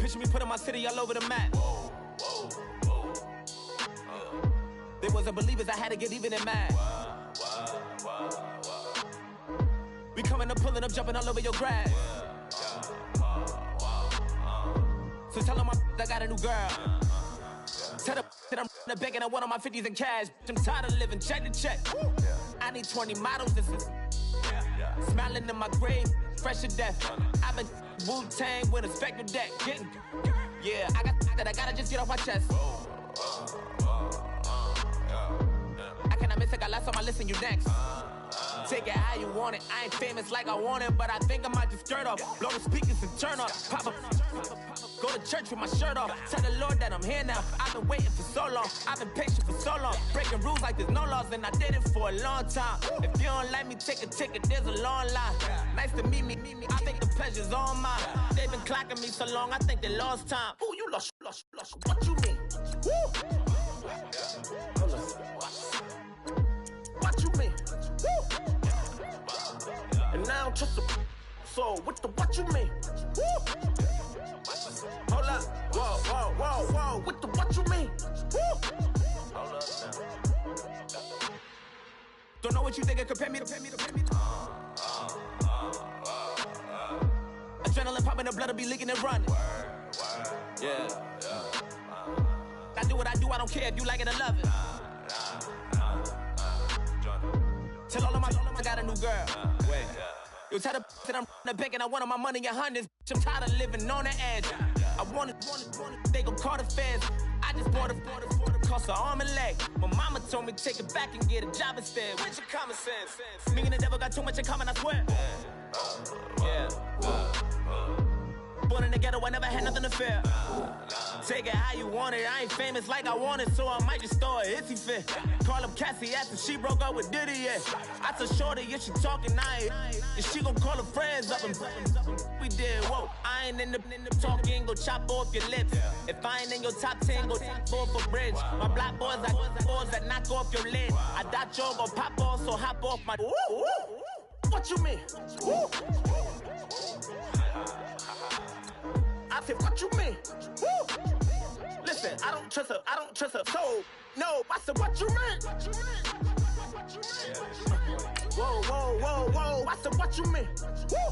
Picture me putting my city all over the map. They wasn't believers, I had to get even and mad. We coming up, pulling up, jumping all over your grass. So tell them I got a new girl. Tell them that I'm in the bank and I want all my 50s in cash. I'm tired of living check to check. I need 20 models, this is smiling in my grave, fresh to death. I've been Wu-Tang with a spectral deck. Getting, yeah, I gotta just get off my chest. I cannot miss it, got last on my list and you next. Take it how you want it, I ain't famous like I want it, but I think I might just skirt off. Blow the speakers and turn up, pop up. Go to church with my shirt off. Tell the Lord that I'm here now. I've been waiting for so long. I've been patient for so long. Breaking rules like there's no laws, and I did it for a long time. If you don't like me, take a ticket. There's a long line. Nice to meet me. I think the pleasure's all mine. They've been clocking me so long. I think they lost time. Ooh, you lost. What you mean? Woo! What you mean? Woo! And now I'm just a so what you mean? Woo! Hold up, whoa, what you mean? Woo! Hold up now. Don't know what you think it compare me to. Adrenaline popping, the blood will be leaking and running. Yeah. I do what I do, I don't care if you like it or love it. Tell all of my I got a new girl. Wait. Yo, tell the that I'm in the bank and I want all my money in hundreds. I'm tired of living on the edge. I want it, they gon' call the feds. I just bought it, cost an arm and leg. My mama told me take it back and get a job instead. Where's your common sense? Me and the devil got too much in common, I swear. Yeah. Born in the ghetto, I never had nothing to fear. Take it how you want it, I ain't famous like I want it, so I might just throw a hissy fit. Call up Cassie after she broke up with Diddy, yeah. I told Shorty if she talking, and she gon' call her friends up and we did, whoa. I ain't in the talking, go chop off your lips. If I ain't in your top 10, go fall for bridge. My black boys like boys that knock off your lid. I dot yo, go pop off, so hop off my. What you mean? Woo! I said, what you mean? Woo! Listen, I don't trust her, so, no, I said, what you mean? Whoa, I said, what you mean? Woo!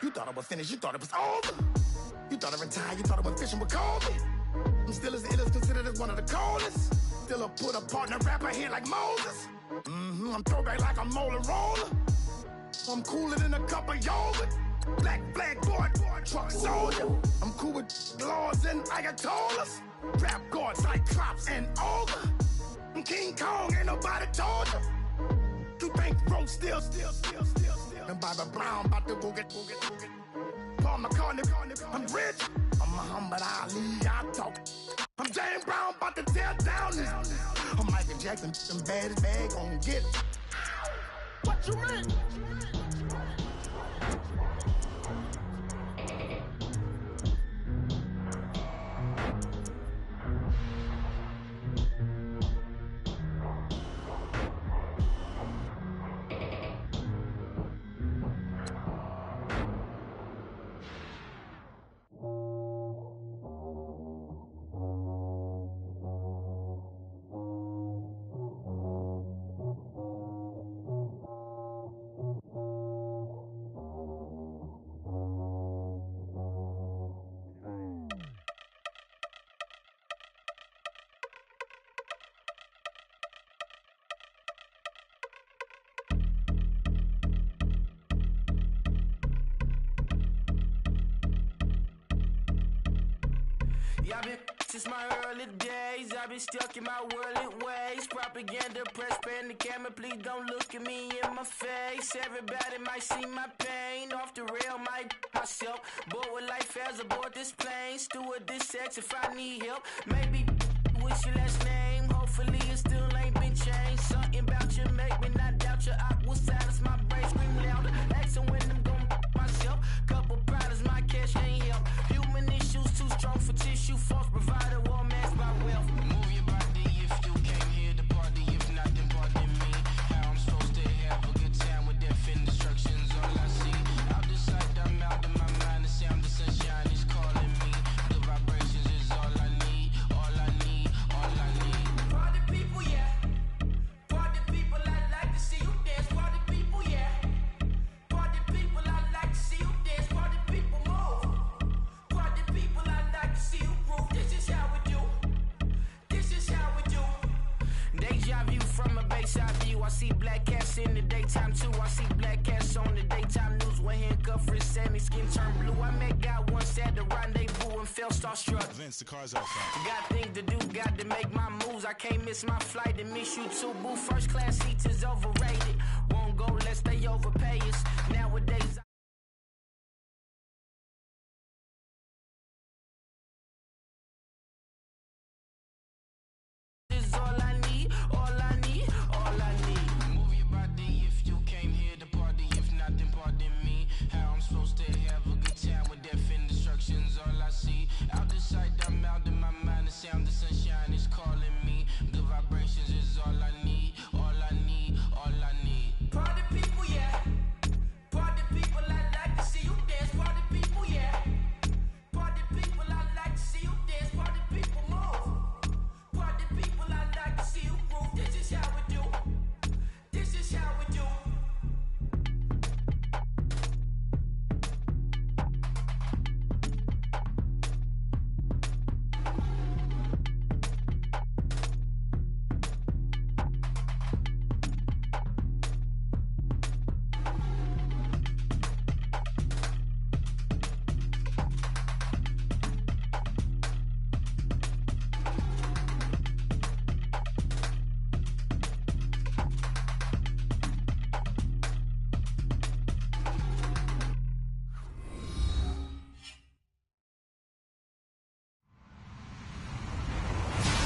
You thought I was finished, you thought it was over. You thought I retired, you thought I was fishing with Kobe. I'm still as ill as considered as one of the coldest. Still a put a partner rapper here like Moses. I'm throwback like a molar roller. I'm cooler than a cup of yogurt. Black flag board, truck soldier. I'm cool with laws and Ayatollahs. Rap god, Cyclops and Ogre. I'm King Kong, ain't nobody told you. You think Rose still. And Bobby Brown about to go get. Paul McCartney, I'm rich. I'm Muhammad Ali, I talk. I'm James Brown, about to tear down this. I'm Michael Jackson, them bad as bag gon' get it. What you mean? Since my early days, I've been stuck in my worldly ways. Propaganda, press, pan the camera, please don't look at me in my face. Everybody might see my pain, off the rail, might myself. Bored with life as aboard this plane. Steward this sex if I need help. Maybe what's your last name? Hopefully it still ain't been changed. Something about you make me not doubt you. I will silence my brain, scream louder. Asking when I'm gon' myself. Couple problems, my cash ain't help. Human issues too strong for tissue. False provider, war mask by wealth. Move your body if you came here to party. If not, then pardon me. How I'm supposed to have a good time with death and destruction's all I see. Out the sight, I'm out. in the daytime too. I see black cats on the daytime news. When handcuffed, wrist said me skin turned blue. I met God once at the rendezvous and felt starstruck. Vince, the car's outside. Got things to do, got to make my moves. I can't miss my flight and miss you too, boo. First class seats is overrated. Won't go lest they overpay us. Nowadays, this is all I need, all I need, all I need. Move your body if you came here to party. If not, then pardon me. How I'm supposed to have a good time with death and destruction's all I see. Out of sight, I'm out of my mind. The sound of sunshine is calling me. Good vibrations is all I need, all I need, all I need. Party people, yeah. Party people, I like to see you dance. Party people, yeah. Party people, I like to see you dance. Party people, move. Party people, I like to see you groove. This is how we do. This is how we do.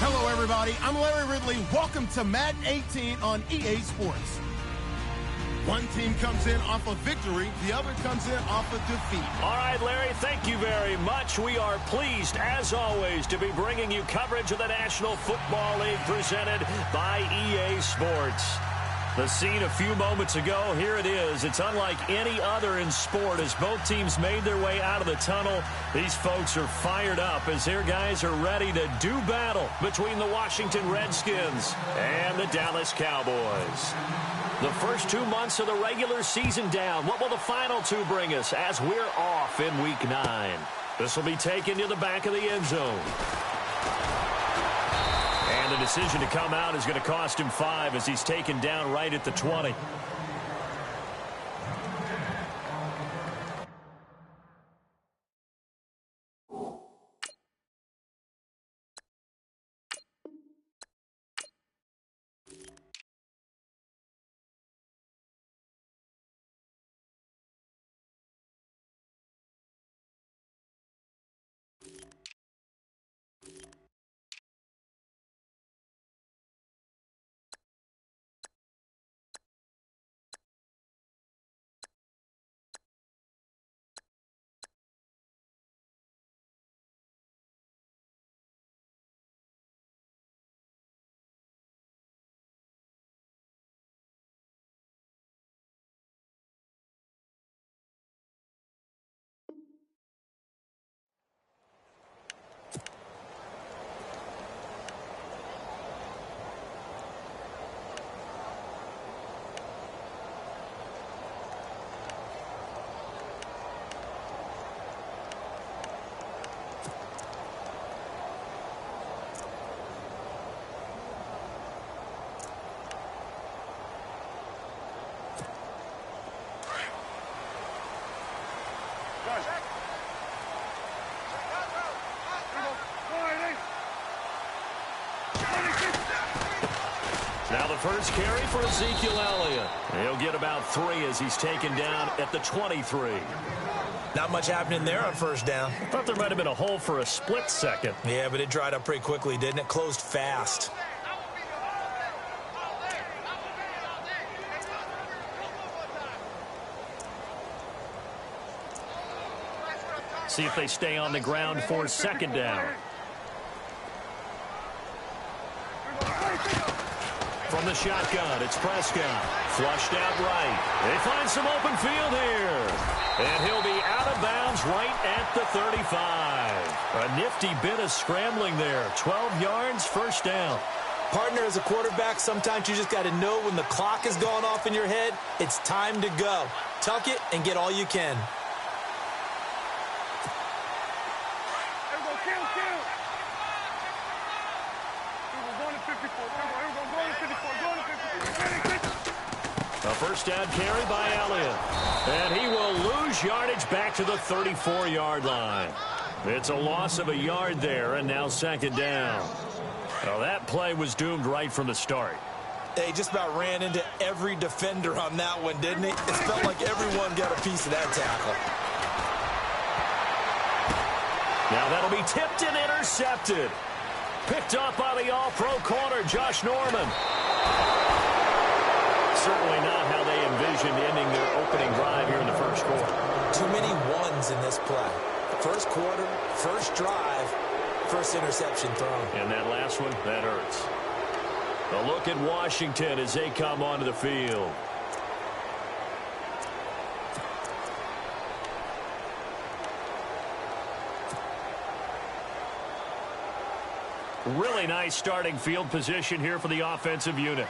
Hello, everybody. I'm Larry Ridley. Welcome to Madden 18 on EA Sports. One team comes in off of victory, the other comes in off of defeat. All right, Larry, thank you very much. We are pleased, as always, to be bringing you coverage of the National Football League presented by EA Sports. The scene a few moments ago, here it is. It's unlike any other in sport as both teams made their way out of the tunnel. These folks are fired up as their guys are ready to do battle between the Washington Redskins and the Dallas Cowboys. The first 2 months of the regular season down. What will the final two bring us as we're off in Week 9? This will be taken to the back of the end zone. And the decision to come out is going to cost him 5 as he's taken down right at the 20. Now the first carry for Ezekiel Elliott. He'll get about 3 as he's taken down at the 23. Not much happening there on first down. I thought there might have been a hole for a split second. Yeah, but it dried up pretty quickly, didn't it? Closed fast. See if they stay on the ground for second down. From the shotgun, it's Prescott. Flushed out right. They find some open field here. And he'll be out of bounds right at the 35. A nifty bit of scrambling there. 12 yards, first down. Partner, as a quarterback, sometimes you just got to know when the clock is going off in your head, it's time to go. Tuck it and get all you can. A A first down carry by Elliott. And he will lose yardage back to the 34-yard line. It's a loss of a yard there, and now second down. Well, that play was doomed right from the start. They just about ran into every defender on that one, didn't he? It felt like everyone got a piece of that tackle. Now that'll be tipped and intercepted. Picked up by the all-pro corner, Josh Norman. Certainly not how they envisioned ending their opening drive here in the first quarter. Too many ones in this play. First quarter, first drive, first interception thrown. And that last one, that hurts. A look at Washington as they come onto the field. Really nice starting field position here for the offensive unit.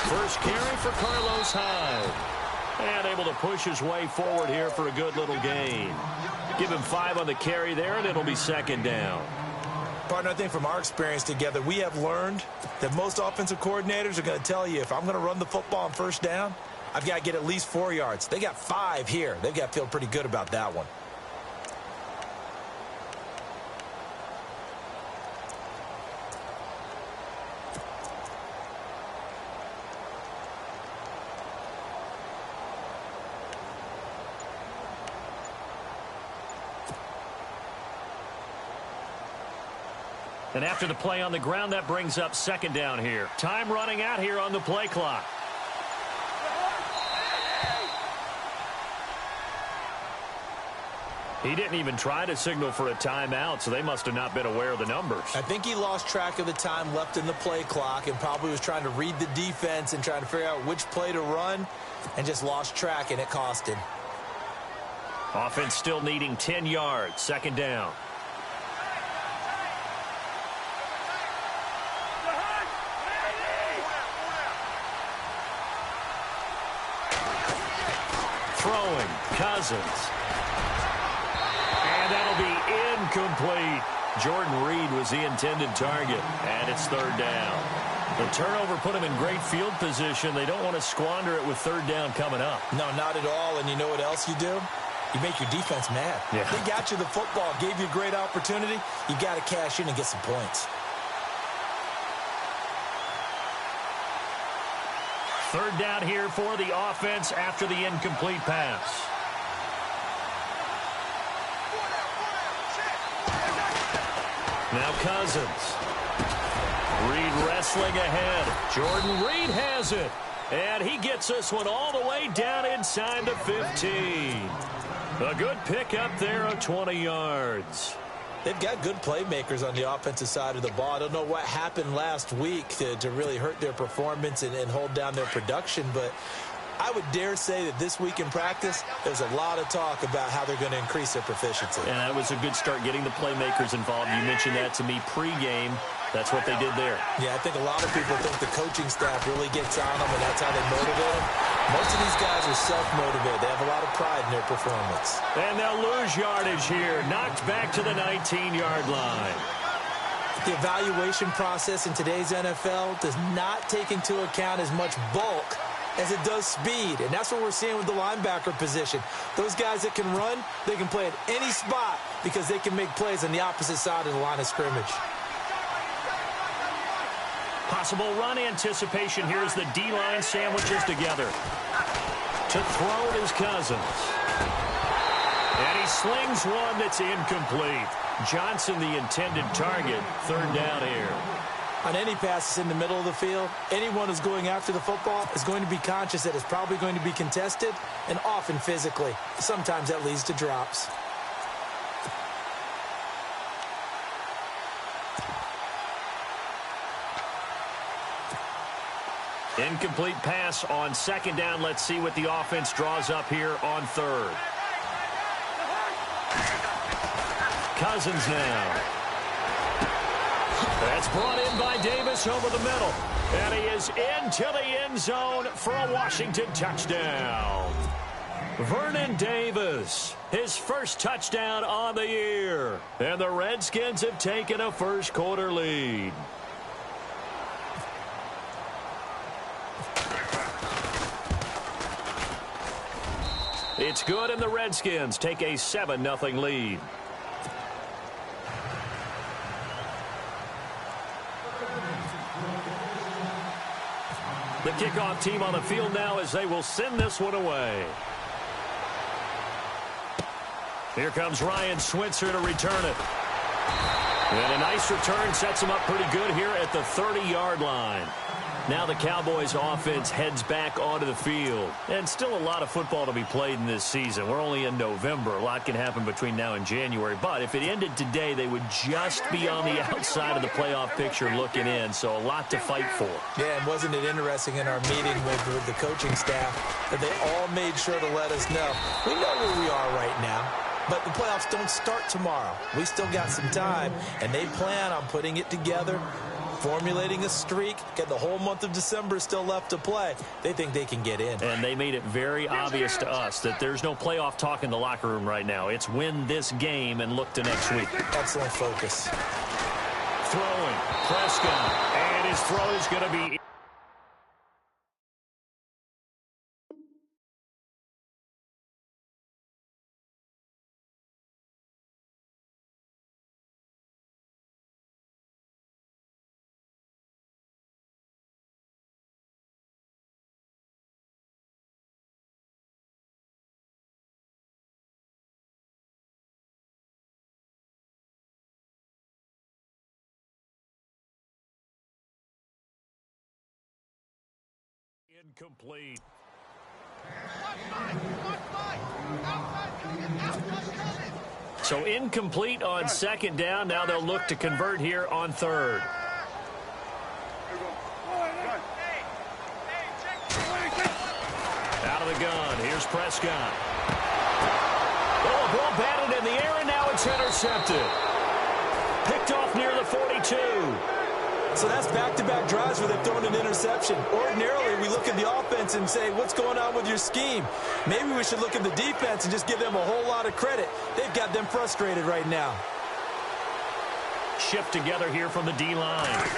First carry for Carlos Hyde. And able to push his way forward here for a good little gain. Give him 5 on the carry there, and it'll be second down. Partner, I think from our experience together, we have learned that most offensive coordinators are going to tell you, if I'm going to run the football on first down, I've got to get at least 4 yards. They got 5 here. They've got to feel pretty good about that one. And after the play on the ground, that brings up second down here. Time running out here on the play clock. He didn't even try to signal for a timeout, so they must have not been aware of the numbers. I think he lost track of the time left in the play clock and probably was trying to read the defense and trying to figure out which play to run and just lost track, and it cost him. Offense still needing 10 yards. Second down. Throwing, Cousins. And that'll be incomplete. Jordan Reed was the intended target, and it's third down. The turnover put him in great field position. They don't want to squander it with third down coming up. No, not at all. And you know what else you do? You make your defense mad. Yeah. They got you the football, gave you a great opportunity. You got to cash in and get some points. Third down here for the offense after the incomplete pass. Now Cousins. Reed wrestling ahead. Jordan Reed has it. And he gets this one all the way down inside the 15. A good pickup there of 20 yards. They've got good playmakers on the offensive side of the ball. I don't know what happened last week to really hurt their performance and hold down their production, but I would dare say that this week in practice, there's a lot of talk about how they're going to increase their proficiency. And that was a good start getting the playmakers involved. You mentioned that to me pregame. That's what they did there. Yeah, I think a lot of people think the coaching staff really gets on them, and that's how they motivate them. Most of these guys are self-motivated. They have a lot of pride in their performance. And they'll lose yardage here. Knocked back to the 19-yard line. The evaluation process in today's NFL does not take into account as much bulk as it does speed, and that's what we're seeing with the linebacker position. Those guys that can run, they can play at any spot because they can make plays on the opposite side of the line of scrimmage. Possible run anticipation here as the D-line sandwiches together. To throw is Cousins. And he slings one that's incomplete. Johnson, the intended target. Third down here. On any passes in the middle of the field, anyone who's going after the football is going to be conscious that it's probably going to be contested, and often physically. Sometimes that leads to drops. Incomplete pass on second down. Let's see what the offense draws up here on third. Cousins now. That's brought in by Davis over the middle. And he is into the end zone for a Washington touchdown. Vernon Davis, his first touchdown on the year. And the Redskins have taken a first-quarter lead. It's good, and the Redskins take a 7-0 lead. The kickoff team on the field now as they will send this one away. Here comes Ryan Switzer to return it. And a nice return sets him up pretty good here at the 30-yard line. Now the Cowboys offense heads back onto the field. And still a lot of football to be played in this season. We're only in November. A lot can happen between now and January. But if it ended today, they would just be on the outside of the playoff picture looking in. So a lot to fight for. Yeah, and wasn't it interesting in our meeting with the coaching staff that they all made sure to let us know. We know where we are right now. But the playoffs don't start tomorrow. We still got some time, and they plan on putting it together, formulating a streak. Get the whole month of December still left to play. They think they can get in. And they made it very obvious to us that there's no playoff talk in the locker room right now. It's win this game and look to next week. Excellent focus. Throwing, Prescott, and his throw is going to be... Incomplete. So incomplete on second down. Now they'll look to convert here on third. Out of the gun. Here's Prescott. Oh, a ball batted in the air, and now it's intercepted. Picked off near the 42. So that's back-to-back drives where they've thrown an interception. Ordinarily, we look at the offense and say, what's going on with your scheme? Maybe we should look at the defense and just give them a whole lot of credit. They've got them frustrated right now. Shift together here from the D-line.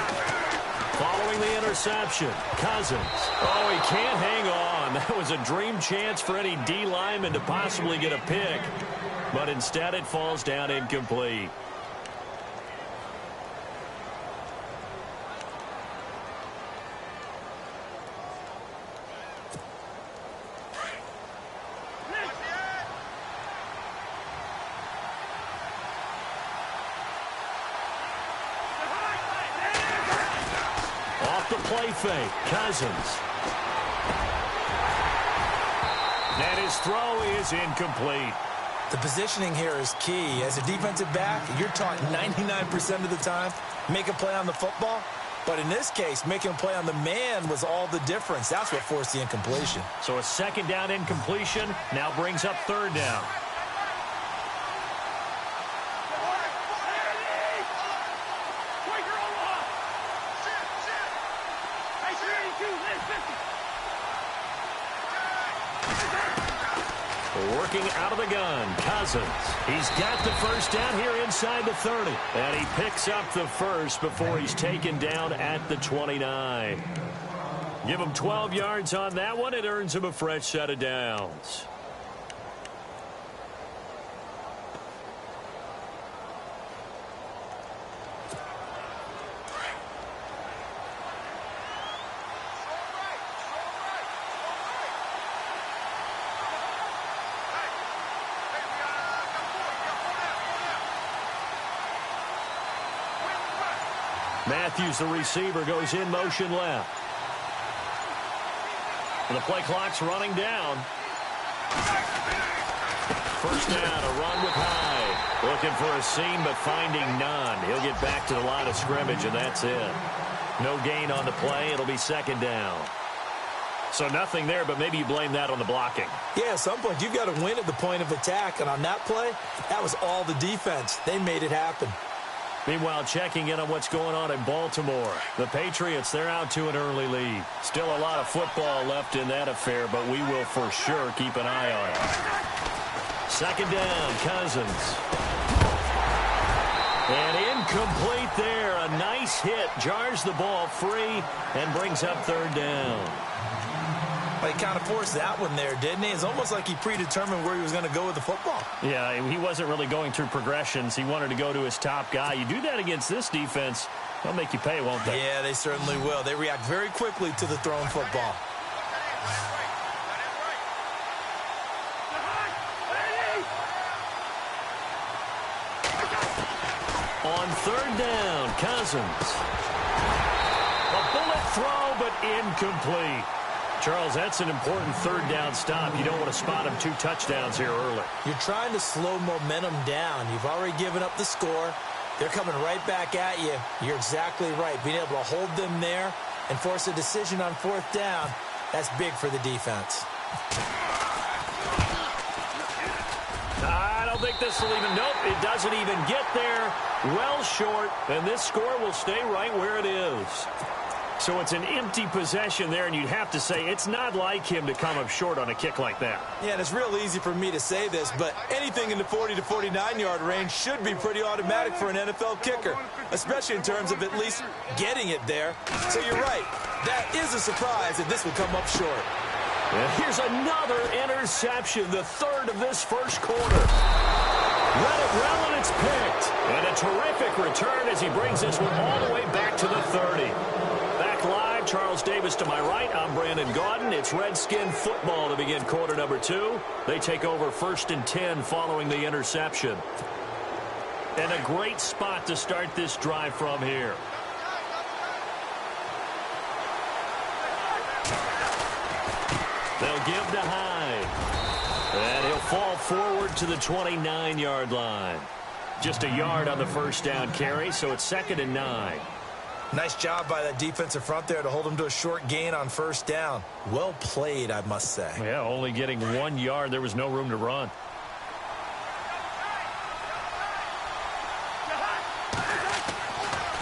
Following the interception, Cousins. Oh, he can't hang on. That was a dream chance for any D lineman to possibly get a pick. But instead, it falls down incomplete. Play fake, Cousins. And his throw is incomplete. The positioning here is key. As a defensive back, you're taught 99% of the time, make a play on the football. But in this case, making a play on the man was all the difference. That's what forced the incompletion. So a second down incompletion now brings up third down. Working out of the gun, Cousins. He's got the first down here inside the 30. And he picks up the first before he's taken down at the 29. Give him 12 yards on that one. It earns him a fresh set of downs. Matthews, the receiver, goes in motion left. And the play clock's running down. First down, a run with Hyde. Looking for a seam, but finding none. He'll get back to the line of scrimmage, and that's it. No gain on the play. It'll be second down. So nothing there, but maybe you blame that on the blocking. Yeah, at some point, you've got to win at the point of attack. And on that play, that was all the defense. They made it happen. Meanwhile, checking in on what's going on in Baltimore. The Patriots, they're out to an early lead. Still a lot of football left in that affair, but we will for sure keep an eye on it. Second down, Cousins. And incomplete there. A nice hit. Jars the ball free and brings up third down. Well, he kind of forced that one there, didn't he? It's almost like he predetermined where he was going to go with the football. Yeah, he wasn't really going through progressions. He wanted to go to his top guy. You do that against this defense, they'll make you pay, won't they? Yeah, they certainly will. They react very quickly to the thrown football. On third down, Cousins. A bullet throw, but incomplete. Charles, that's an important third down stop. You don't want to spot him 2 touchdowns here early. You're trying to slow momentum down. You've already given up the score. They're coming right back at you. You're exactly right. Being able to hold them there and force a decision on fourth down, that's big for the defense. I don't think this will even, nope, it doesn't even get there. Well short, and this score will stay right where it is. So it's an empty possession there, and you'd have to say it's not like him to come up short on a kick like that. Yeah, and it's real easy for me to say this, but anything in the 40 to 49-yard range should be pretty automatic for an NFL kicker, especially in terms of at least getting it there. So you're right. That is a surprise if this would come up short. And here's another interception, the third of this first quarter. Let it roll, and it's picked. And a terrific return as he brings this one all the way back to the 30. Back live, Charles Davis to my right. I'm Brandon Gaudin. It's Redskin football to begin quarter number 2. They take over 1st and 10 following the interception. And a great spot to start this drive from here. They'll give to Hyde. And he'll fall forward to the 29-yard line. Just a yard on the first down carry, so it's 2nd and 9. Nice job by that defensive front there to hold him to a short gain on first down. Well played, I must say. Yeah, only getting 1 yard. There was no room to run.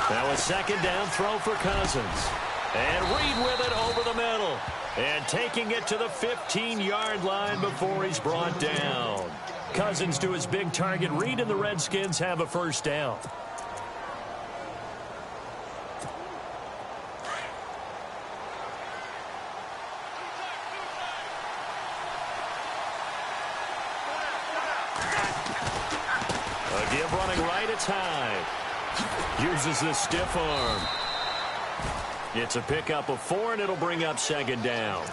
That was 2nd down throw for Cousins. And Reed with it over the middle. And taking it to the 15-yard line before he's brought down. Cousins to his big target. Reed and the Redskins have a first down. A give running right, it's Hyde. Uses the stiff arm. It's a pickup of 4, and it'll bring up 2nd down.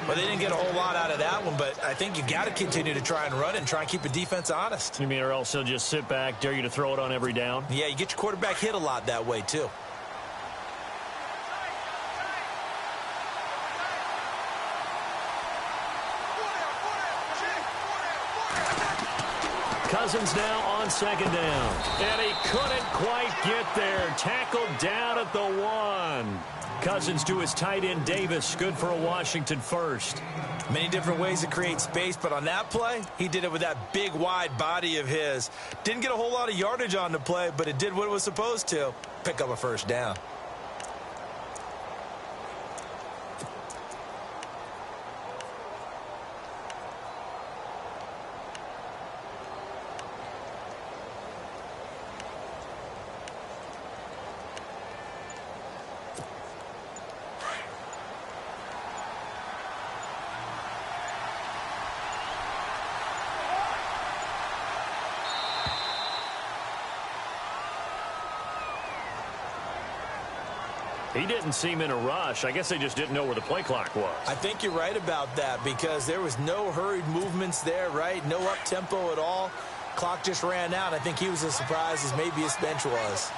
Well, they didn't get a whole lot out of that one, but I think you got to continue to try and run and try and keep the defense honest. You mean, or else he'll just sit back, dare you to throw it on every down? Yeah, you get your quarterback hit a lot that way, too. Cousins now on 2nd down. And he couldn't quite get there. Tackled down at the 1. Cousins to his tight end, Davis. Good for a Washington first. Many different ways to create space, but on that play, he did it with that big, wide body of his. Didn't get a whole lot of yardage on the play, but it did what it was supposed to. Pick up a first down. He didn't seem in a rush. I guess they just didn't know where the play clock was. I think you're right about that because there was no hurried movements there, right? No up-tempo at all. Clock just ran out. I think he was as surprised as maybe his bench was.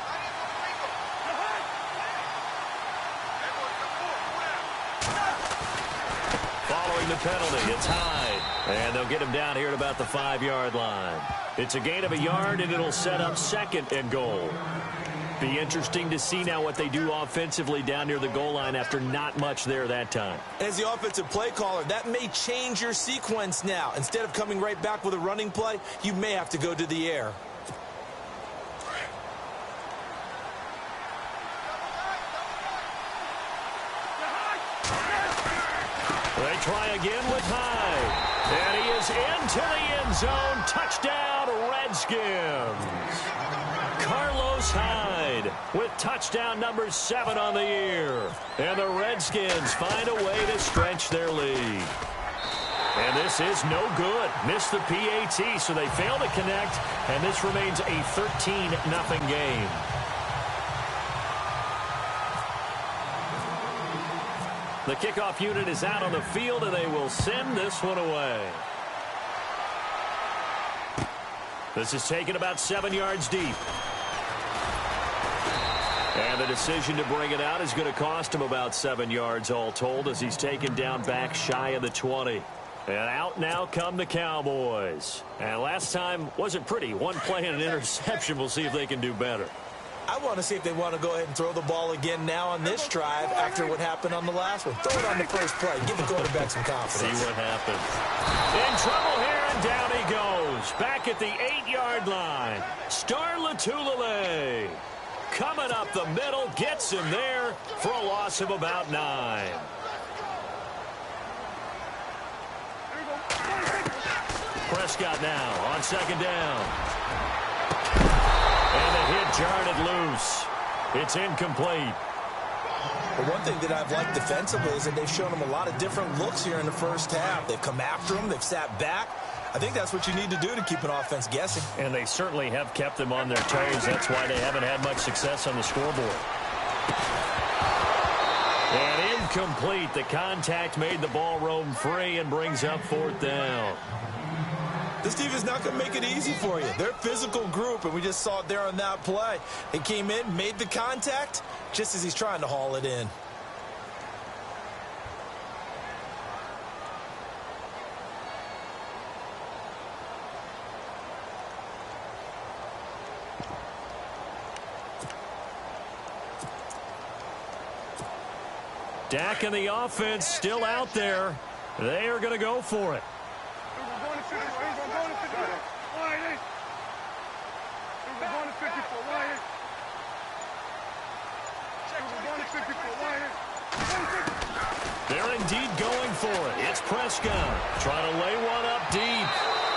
Following the penalty, it's Hyde. And they'll get him down here at about the 5-yard line. It's a gain of a yard, and it'll set up 2nd and goal. Be interesting to see now what they do offensively down near the goal line after not much there that time. As the offensive play caller, that may change your sequence now. Instead of coming right back with a running play, you may have to go to the air. They try again with Hyde. And he is into the end zone. Touchdown, Redskins. Carlos Hyde with touchdown number 7 on the year. And the Redskins find a way to stretch their lead. And this is no good. Missed the PAT, so they fail to connect. And this remains a 13-0 game. The kickoff unit is out on the field, and they will send this one away. This is taken about 7 yards deep. And the decision to bring it out is going to cost him about 7 yards all told, as he's taken down back shy of the 20. And out now come the Cowboys. And last time wasn't pretty. One play and an interception. We'll see if they can do better. I want to see if they want to go ahead and throw the ball again now on this drive after what happened on the last one. Throw it on the first play. Give the quarterback some confidence. See what happens. In trouble here, and down he goes. Back at the 8-yard line. Star Latulele coming up the middle. Gets him there for a loss of about 9. Prescott now on second down. And the hit jarred it loose. It's incomplete. But one thing that I've liked defensively is that they've shown him a lot of different looks here in the first half. They've come after him. They've sat back. I think that's what you need to do to keep an offense guessing. And they certainly have kept them on their toes. That's why they haven't had much success on the scoreboard. And incomplete. The contact made the ball roam free and brings up 4th down. This team is not going to make it easy for you. They're a physical group, and we just saw it there on that play. They came in, made the contact, just as he's trying to haul it in. Dak and the offense still out there. They are going to go for it. They're indeed going for it. It's Prescott trying to lay one up deep.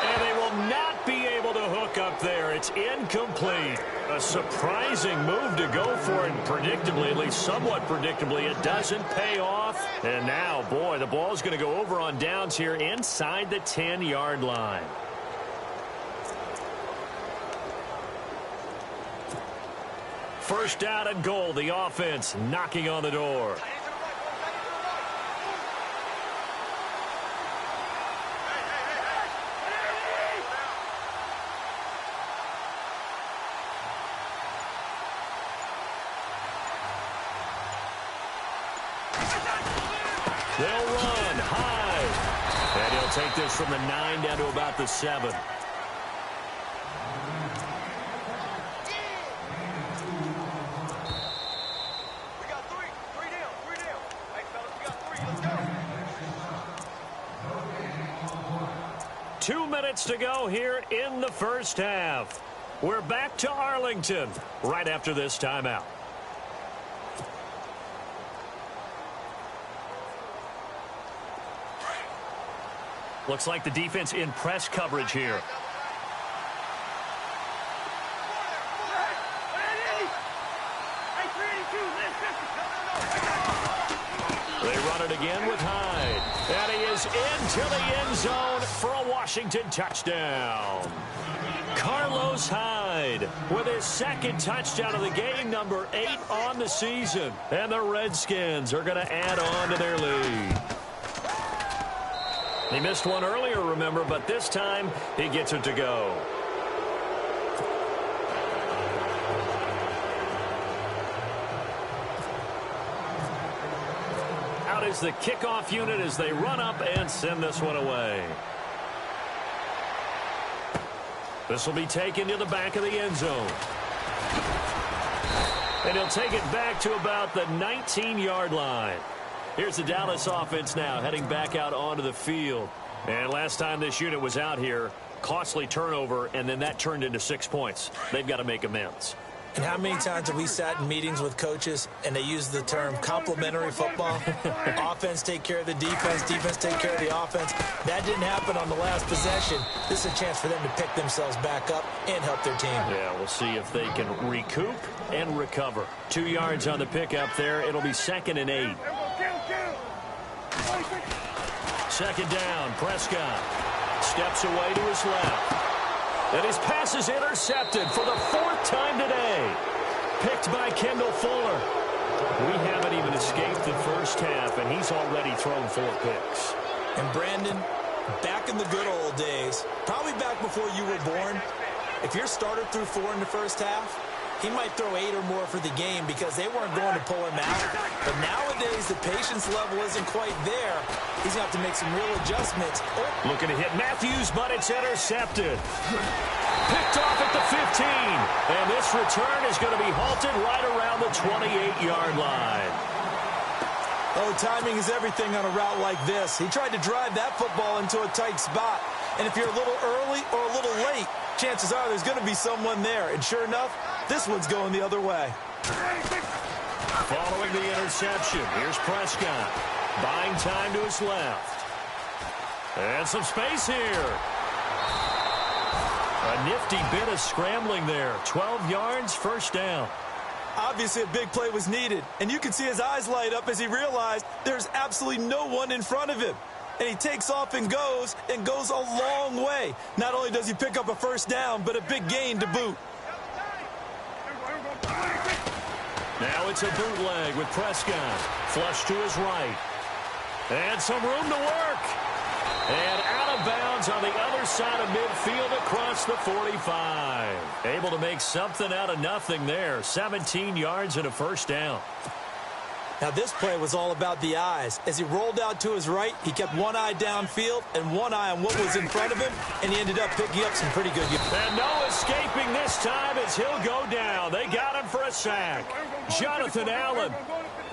And they will not be able to hook up there. It's incomplete. A surprising move to go for it. Predictably, at least somewhat predictably, it doesn't pay off. And now, boy, the ball's going to go over on downs here inside the 10-yard line. First down and goal. The offense knocking on the door. They'll run high. And he'll take this from the 9 down to about the 7. We got 3. 3 down. 3 down. Hey, fellas, we got 3. Let's go. 2 minutes to go here in the first half. We're back to Arlington right after this timeout. Looks like the defense in press coverage here. They run it again with Hyde. And he is into the end zone for a Washington touchdown. Carlos Hyde with his second touchdown of the game, number 8 on the season. And the Redskins are going to add on to their lead. He missed one earlier, remember, but this time he gets it to go. Out is the kickoff unit as they run up and send this one away. This will be taken to the back of the end zone. And he'll take it back to about the 19-yard line. Here's the Dallas offense now heading back out onto the field. And last time this unit was out here, costly turnover, and then that turned into 6 points. They've got to make amends. And how many times have we sat in meetings with coaches and they use the term complementary football? Offense take care of the defense, defense take care of the offense. That didn't happen on the last possession. This is a chance for them to pick themselves back up and help their team. Yeah, we'll see if they can recoup and recover. 2 yards on the pickup there. It'll be 2nd and 8. Second down, Prescott steps away to his left. And his pass is intercepted for the 4th time today. Picked by Kendall Fuller. We haven't even escaped the first half, and he's already thrown 4 picks. And Brandon, back in the good old days, probably back before you were born, if your starter threw 4 in the first half, he might throw 8 or more for the game because they weren't going to pull him out. But nowadays, the patience level isn't quite there. He's going to have to make some real adjustments. Looking to hit Matthews, but it's intercepted. Picked off at the 15. And this return is going to be halted right around the 28-yard line. Oh, timing is everything on a route like this. He tried to drive that football into a tight spot. And if you're a little early or a little late, chances are there's going to be someone there. And sure enough, this one's going the other way. Following the interception, here's Prescott. Buying time to his left. And some space here. A nifty bit of scrambling there. 12 yards, first down. Obviously, a big play was needed. And you can see his eyes light up as he realized there's absolutely no one in front of him. And he takes off and goes a long way. Not only does he pick up a first down, but a big gain to boot. Now it's a bootleg with Prescott. Flush to his right. And some room to work. And out of bounds on the other side of midfield across the 45. Able to make something out of nothing there. 17 yards and a first down. Now this play was all about the eyes. As he rolled out to his right, he kept one eye downfield and one eye on what was in front of him, and he ended up picking up some pretty good yards. And no escaping this time as he'll go down. They got him for a sack. Jonathan Allen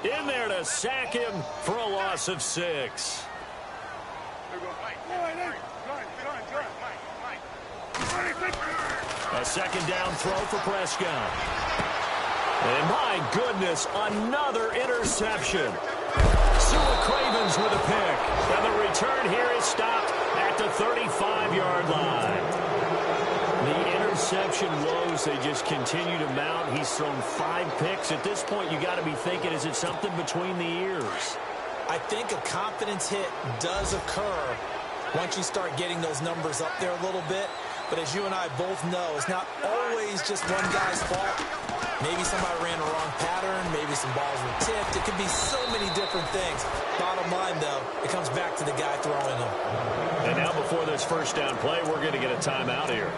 in there to sack him for a loss of 6. A second down throw for Prescott. And my goodness, another interception. Sua Cravens with a pick. And the return here is stopped at the 35-yard line. The interception woes, they just continue to mount. He's thrown 5 picks. At this point, you got to be thinking, is it something between the ears? I think a confidence hit does occur once you start getting those numbers up there a little bit. But as you and I both know, it's not always just one guy's fault. Maybe somebody ran a wrong pattern. Maybe some balls were tipped. It could be so many different things. Bottom line, though, it comes back to the guy throwing them. And now before this first down play, we're going to get a timeout here,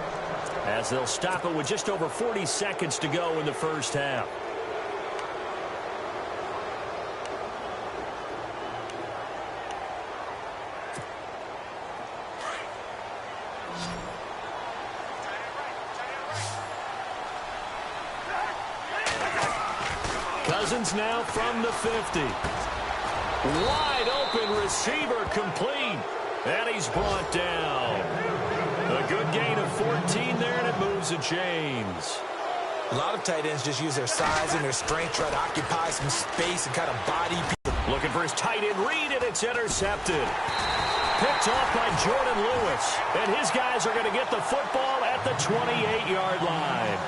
as they'll stop it with just over 40 seconds to go in the first half. Cousins now from the 50. Wide open receiver complete. And he's brought down. A good gain of 14 there, and it moves the chains. A lot of tight ends just use their size and their strength, try to occupy some space and kind of body people. Looking for his tight end read, and it's intercepted. Picked off by Jordan Lewis. And his guys are going to get the football at the 28-yard line.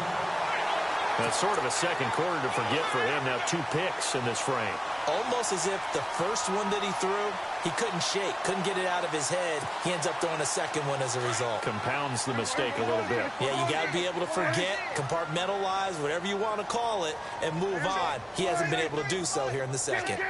That's sort of a second quarter to forget for him. Now 2 picks in this frame. Almost as if the first one that he threw, he couldn't shake, couldn't get it out of his head. He ends up throwing a second one as a result. Compounds the mistake a little bit. Yeah, you got to be able to forget, compartmentalize, whatever you want to call it, and move on. He hasn't been able to do so here in the second.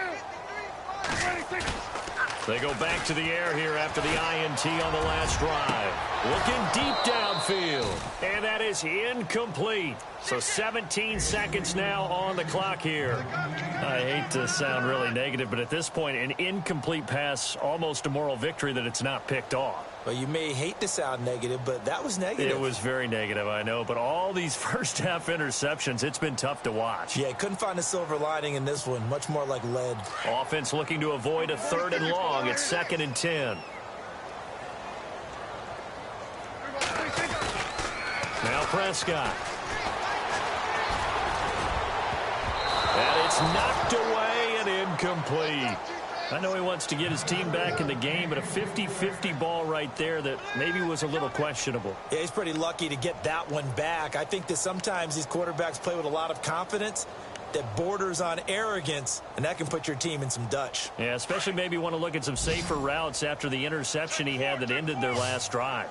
They go back to the air here after the INT on the last drive. Looking deep downfield. And that is incomplete. So 17 seconds now on the clock here. I hate to sound really negative, but at this point, an incomplete pass, almost a moral victory that it's not picked off. Well, you may hate to sound negative, but that was negative. It was very negative, I know. But all these first-half interceptions, it's been tough to watch. Yeah, couldn't find a silver lining in this one. Much more like lead. Offense looking to avoid a 3rd and long. It's 2nd and 10. Now Prescott. It's knocked away and incomplete. I know he wants to get his team back in the game, but a 50-50 ball right there that maybe was a little questionable. Yeah, he's pretty lucky to get that one back. I think that sometimes these quarterbacks play with a lot of confidence that borders on arrogance, and that can put your team in some Dutch. Yeah, especially maybe want to look at some safer routes after the interception he had that ended their last drive.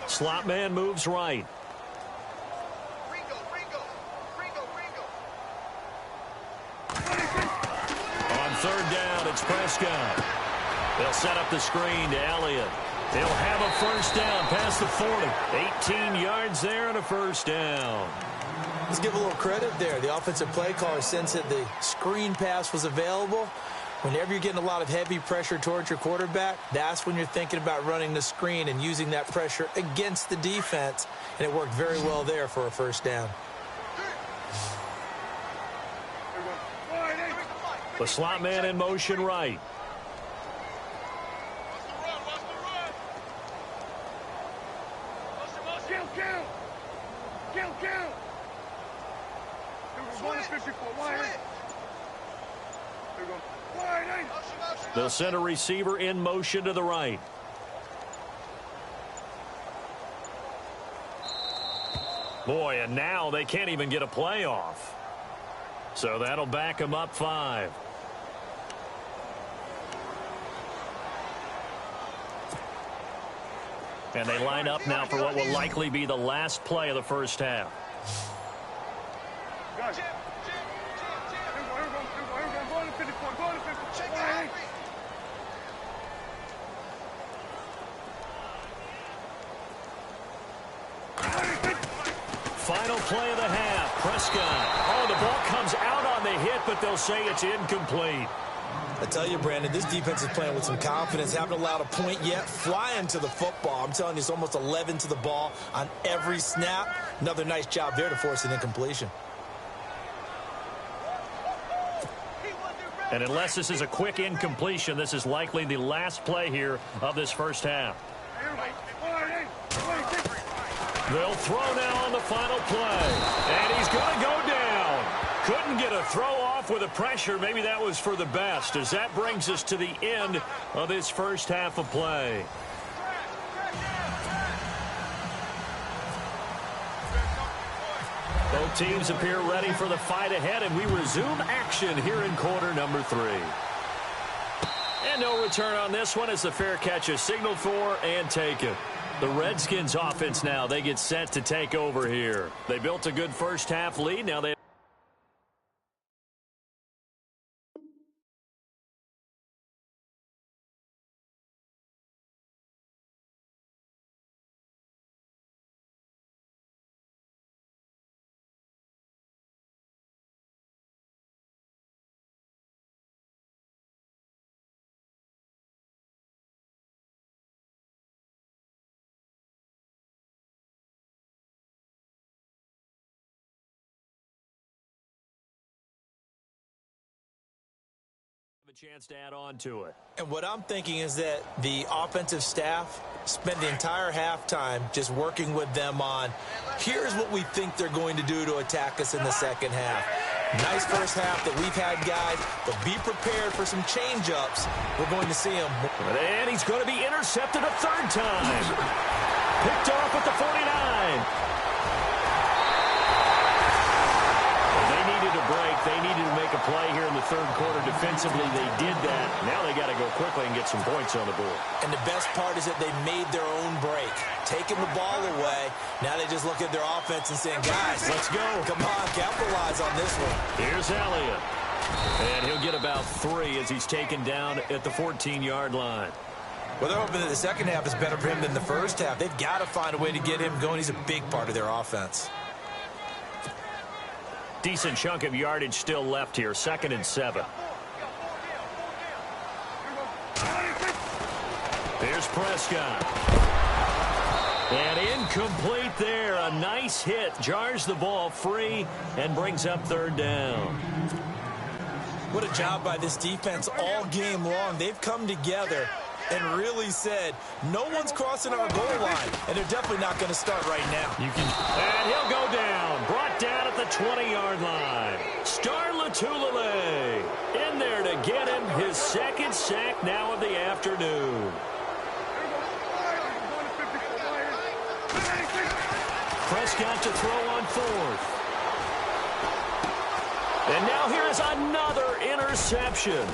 Slot man moves right. On third down, it's Prescott. They'll set up the screen to Elliott. They'll have a first down past the 40. 18 yards there and a first down. Let's give a little credit there. The offensive play caller sensed that the screen pass was available. Whenever you're getting a lot of heavy pressure towards your quarterback, that's when you're thinking about running the screen and using that pressure against the defense. And it worked very well there for a first down. The slot man in motion right. They'll send a receiver in motion to the right. Boy, and now they can't even get a play off. So that'll back them up 5. And they line up now for what will likely be the last play of the first half. Final play of the half. Prescott. Oh, the ball comes out on the hit, but they'll say it's incomplete. I tell you, Brandon, this defense is playing with some confidence. Haven't allowed a point yet. Flying to the football. I'm telling you, it's almost 11 to the ball on every snap. Another nice job there to force an incompletion. And unless this is a quick incompletion, this is likely the last play here of this first half. They'll throw now on the final play. And he's going to go down. Couldn't get a throw off with the pressure. Maybe that was for the best, as that brings us to the end of this first half of play. Both teams appear ready for the fight ahead, and we resume action here in quarter number 3. And no return on this one as the fair catch is signaled for and taken. The Redskins offense now, they get set to take over here. They built a good first half lead. Now they a chance to add on to it. And what I'm thinking is that the offensive staff spent the entire halftime just working with them on, here's what we think they're going to do to attack us in the second half. Nice first half that we've had, guys, but be prepared for some change-ups. We're going to see them. And he's going to be intercepted a third time. Picked off at the 49. They needed to make a play here in the third quarter defensively. They did that. Now they got to go quickly and get some points on the board. And the best part is that they made their own break, taking the ball away. Now they just look at their offense and saying, guys, let's go. Come on, capitalize on this one. Here's Elliott. And he'll get about 3 as he's taken down at the 14-yard line. Well, they're hoping that the second half is better for him than the first half. They've got to find a way to get him going. He's a big part of their offense. Decent chunk of yardage still left here. 2nd and 7. Here's Prescott. And incomplete there. A nice hit. Jars the ball free and brings up 3rd down. What a job by this defense all game long. They've come together and really said, no one's crossing our goal line. And they're definitely not going to start right now. And he'll go down. 20-yard line. Star Latulippe in there to get him his second sack now of the afternoon. Prescott to throw on fourth. And now here's another interception.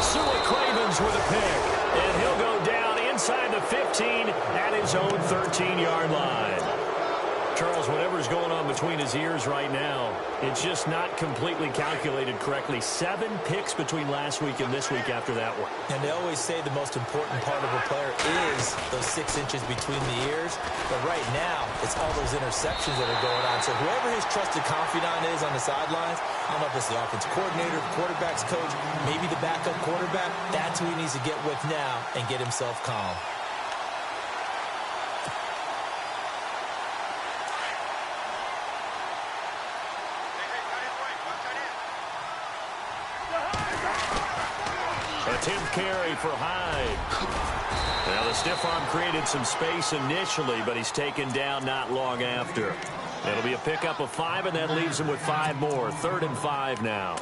Sua Cravens with a pick. And he'll go down inside the 15 at his own 13-yard line. Charles, whatever's going on between his ears right now, it's just not completely calculated correctly. 7 picks between last week and this week after that one. And they always say the most important part of a player is those 6 inches between the ears. But right now, it's all those interceptions that are going on. So whoever his trusted confidant is on the sidelines, I don't know if it's the offensive coordinator, the quarterback's coach, maybe the backup quarterback, that's who he needs to get with now and get himself calm. A 10th carry for Hyde. Now the stiff arm created some space initially, but he's taken down not long after. It'll be a pickup of 5, and that leaves him with 5 more. 3rd and 5 now.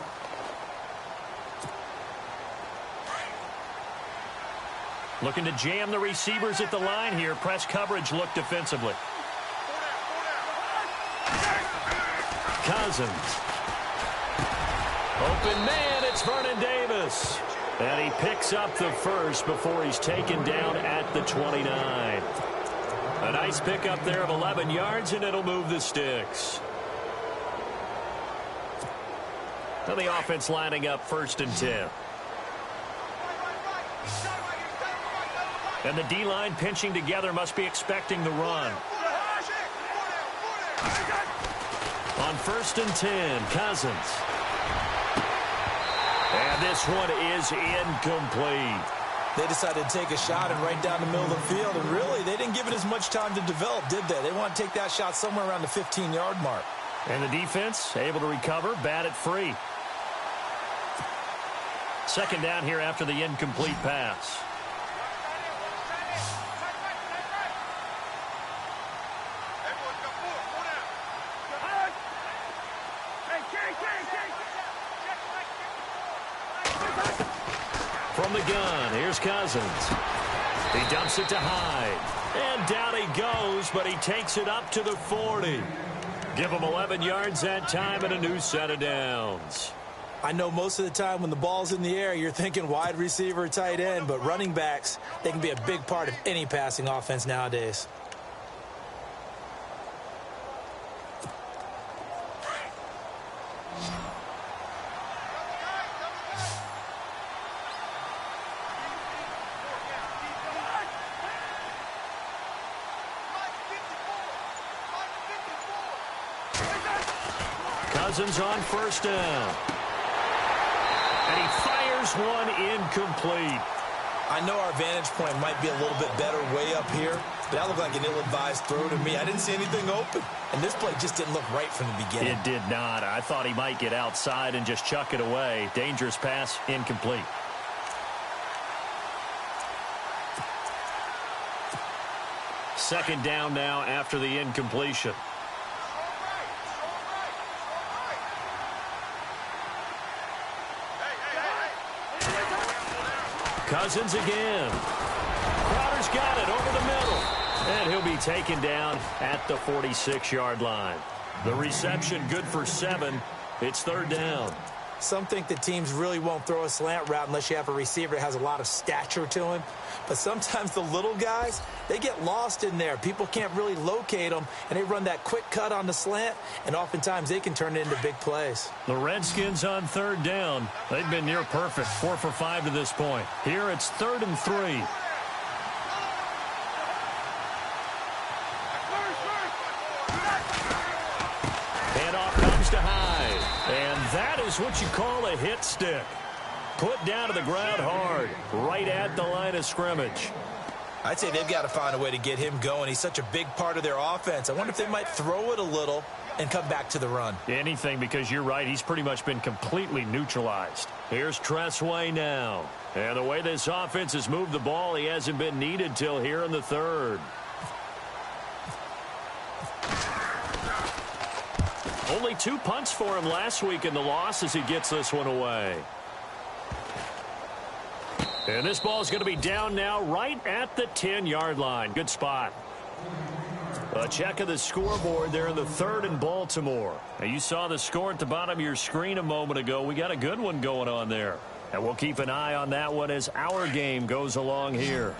Looking to jam the receivers at the line here. Press coverage look defensively. Cousins. Open man, it's Vernon Davis. And he picks up the first before he's taken down at the 29. A nice pickup there of 11 yards, and it'll move the sticks. Now the offense lining up 1st and 10. And the D-line pinching together, must be expecting the run. On 1st and 10, Cousins. And this one is incomplete. They decided to take a shot and right down the middle of the field, and really, they didn't give it as much time to develop, did they? They want to take that shot somewhere around the 15-yard mark. And the defense able to recover, bat it free. 2nd down here after the incomplete pass. From the gun, here's Cousins. He dumps it to Hyde. And down he goes, but he takes it up to the 40. Give him 11 yards that time and a new set of downs. I know most of the time when the ball's in the air, you're thinking wide receiver, tight end, but running backs, they can be a big part of any passing offense nowadays. Cousins on 1st down. And he fires one incomplete. I know our vantage point might be a little bit better way up here, but that looked like an ill-advised throw to me. I didn't see anything open, and this play just didn't look right from the beginning. It did not. I thought he might get outside and just chuck it away. Dangerous pass, incomplete. Second down now after the incompletion. Cousins again. Crowder's got it over the middle. And he'll be taken down at the 46-yard line. The reception good for 7. It's 3rd down. Some think that teams really won't throw a slant route unless you have a receiver that has a lot of stature to him. But sometimes the little guys, they get lost in there. People can't really locate them, and they run that quick cut on the slant, and oftentimes they can turn it into big plays. The Redskins on 3rd down. They've been near perfect, 4 for 5 to this point. Here it's 3rd and 3. Handoff comes to Hyde, and that is what you call a hit stick. Put down to the ground hard, right at the line of scrimmage. I'd say they've got to find a way to get him going. He's such a big part of their offense. I wonder if they might throw it a little and come back to the run. Anything, because you're right. He's pretty much been completely neutralized. Here's Tressway now. And the way this offense has moved the ball, he hasn't been needed till here in the 3rd. Only 2 punts for him last week in the loss as he gets this one away. And this ball is going to be down now right at the 10-yard line. Good spot. A check of the scoreboard there in the 3rd and Baltimore. Now, you saw the score at the bottom of your screen a moment ago. We got a good one going on there. And we'll keep an eye on that one as our game goes along here.